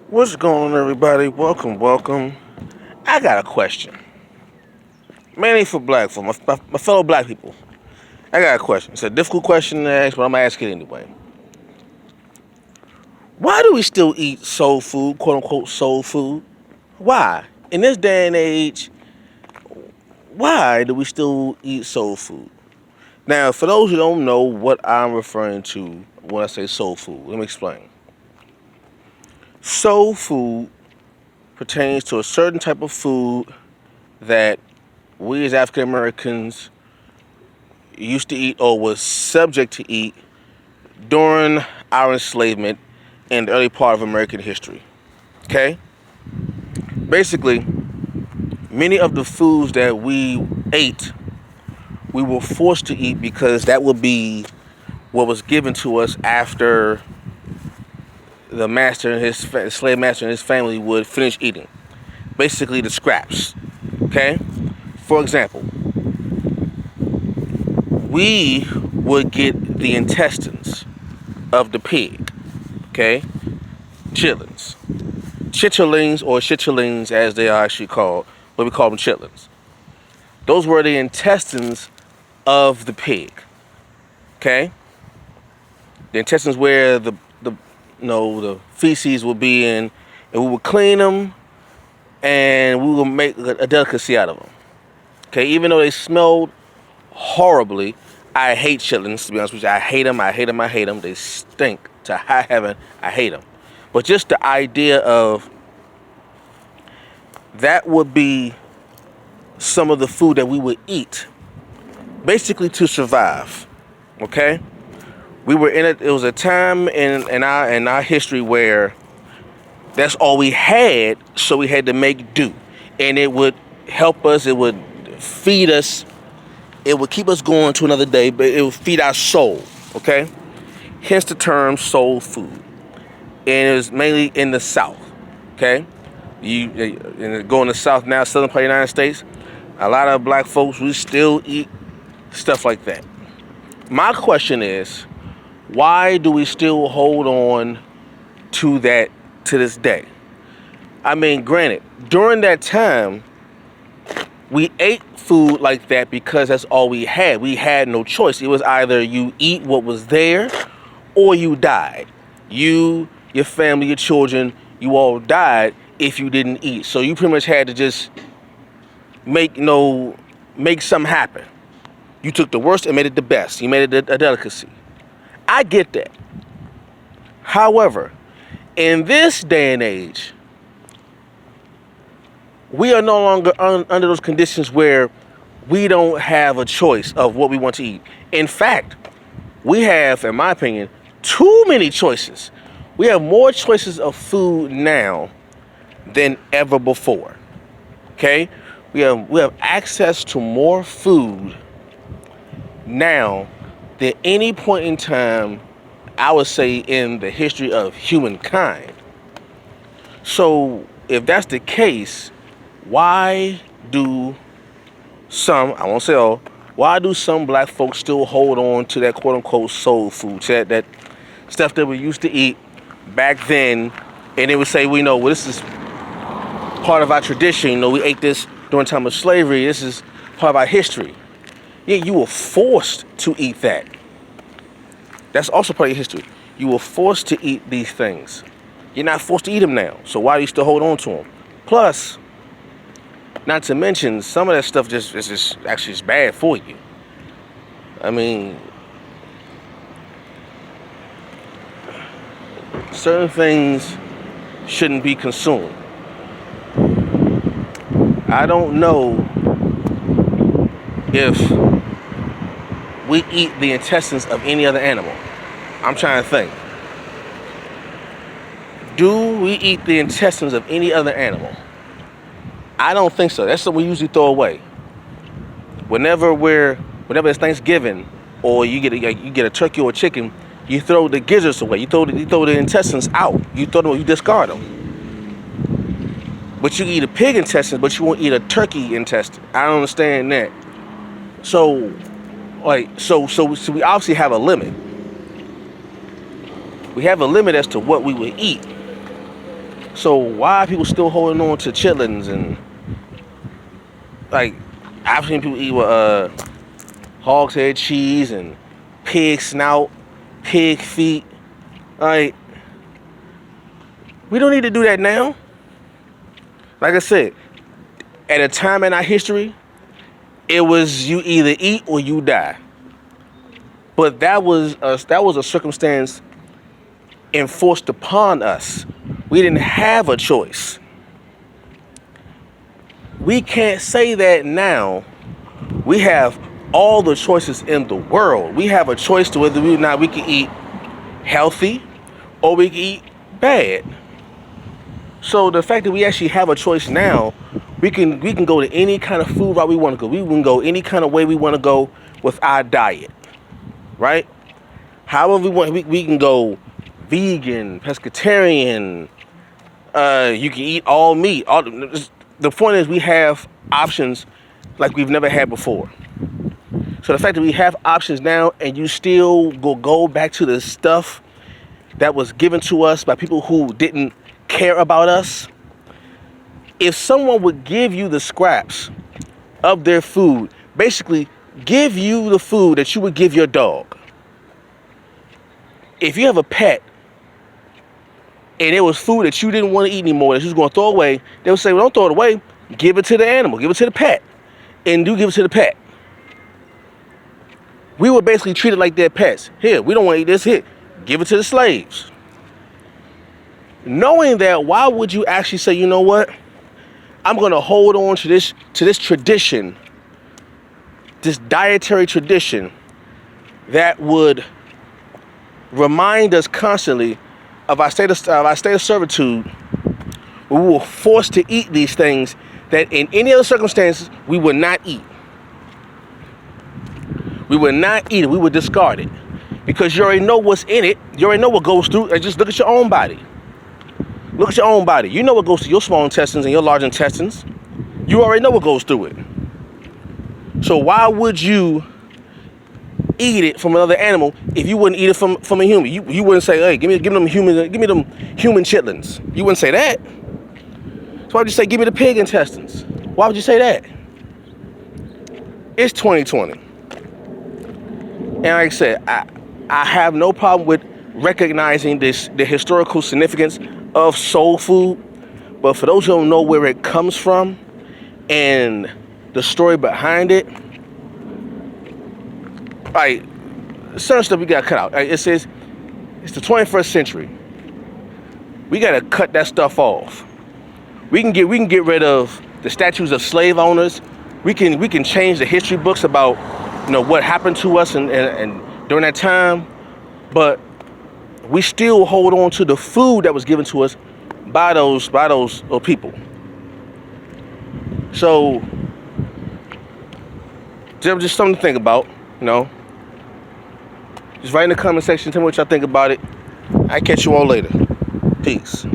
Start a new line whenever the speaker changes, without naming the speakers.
What's going on, everybody? Welcome. I got a question, mainly for black folks, my fellow black people. I got a question. It's a difficult question to ask, but I'm gonna ask it anyway. Why do we still eat soul food, quote unquote soul food? Why? In this day and age, why do we still eat soul food? Now, for those who don't know what I'm referring to when I say soul food, let me explain. Soul food pertains to a certain type of food that we as African Americans used to eat or was subject to eat during our enslavement in the early part of American history. Okay? Basically, many of the foods that we ate, we were forced to eat because that would be what was given to us after the master and his slave master and his family would finish eating. Basically, the scraps. Okay? For example, we would get the intestines of the pig. Okay? Chitlins. Chitterlings or chitterlings as they are actually called, but we call them chitlins. Those were the intestines of the pig. Okay? The intestines where the feces would be in, and we would clean them and we would make a delicacy out of them. Okay, even though they smelled horribly, I hate chitlins, to be honest with you. I hate them. They stink to high heaven. I hate them. But just the idea of that would be some of the food that we would eat, basically to survive. Okay, we were in it. It was a time in our history where that's all we had, so we had to make do, and it would help us. It would feed us. It would keep us going to another day, but it would feed our soul. Okay, hence the term soul food, and it was mainly in the South. Okay, you going to the South now, southern part of the United States. A lot of black folks, we still eat stuff like that. My question is, why do we still hold on to that to this day? I mean, granted, during that time, we ate food like that because that's all we had. We had no choice. It was either you eat what was there or you died. You, your family, your children, you all died if you didn't eat. So you pretty much had to just make something happen. You took the worst and made it the best. You made it a delicacy. I get that. However, in this day and age, we are no longer under those conditions where we don't have a choice of what we want to eat. In fact, we have, in my opinion, too many choices. We have more choices of food now than ever before. Okay? We have access to more food now than any point in time, I would say, in the history of humankind. So if that's the case, why do some, I won't say all, why do some black folks still hold on to that quote unquote soul food, to that stuff that we used to eat back then, and they would say, well, this is part of our tradition, we ate this during the time of slavery, this is part of our history. Yeah, you were forced to eat that. That's also part of your history. You were forced to eat these things. You're not forced to eat them now, so why do you still hold on to them? Plus, not to mention, some of that stuff is actually bad for you. I mean, certain things shouldn't be consumed. I don't know if we eat the intestines of any other animal. I'm trying to think. Do we eat the intestines of any other animal? I don't think so. That's something we usually throw away. Whenever it's Thanksgiving, or you get a turkey or a chicken, you throw the gizzards away. You throw the intestines out. You discard them. But you eat a pig intestine, but you won't eat a turkey intestine. I don't understand that. So we obviously have a limit. We have a limit as to what we would eat. So why are people still holding on to chitlins and like I've seen people eat with hog's head cheese and pig snout, pig feet. Like we don't need to do that now. Like I said, at a time in our history, it was you either eat or you die. But that was a circumstance enforced upon us. We didn't have a choice. We can't say that now. We have all the choices in the world. We have a choice to whether or not we can eat healthy or we can eat bad. So the fact that we actually have a choice now, we can go to any kind of food route we want to go. We can go any kind of way we want to go with our diet, right? However we want, we can go vegan, pescatarian. You can eat all meat. The point is we have options like we've never had before. So the fact that we have options now and you still go back to the stuff that was given to us by people who didn't care about us. If someone would give you the scraps of their food, basically give you the food that you would give your dog. If you have a pet and it was food that you didn't want to eat anymore, that you was going to throw away, they would say, well, don't throw it away. Give it to the animal. Give it to the pet. And do give it to the pet. We would basically treat it like their pets. Here, we don't want to eat this. Here, give it to the slaves. Knowing that, why would you actually say, you know what? I'm going to hold on to this tradition, this dietary tradition that would remind us constantly of our state of servitude, where we were forced to eat these things that in any other circumstances we would not eat. We would not eat it. We would discard it. Because you already know what's in it. You already know what goes through. And just look at your own body. Look at your own body. You know what goes through your small intestines and your large intestines. You already know what goes through it. So why would you eat it from another animal if you wouldn't eat it from a human? You wouldn't say, hey, give me them human chitlins. You wouldn't say that. So why would you say, give me the pig intestines? Why would you say that? It's 2020. And like I said, I have no problem with recognizing the historical significance of soul food. But for those who don't know where it comes from and the story behind it, like, certain stuff we gotta cut out. It says it's the 21st century. We gotta cut that stuff off. We can get rid of the statues of slave owners. We can change the history books about, you know, what happened to us and during that time, but we still hold on to the food that was given to us by those people. So just something to think about, you know. Just write in the comment section, tell me what y'all think about it. I'll catch you all later. Peace.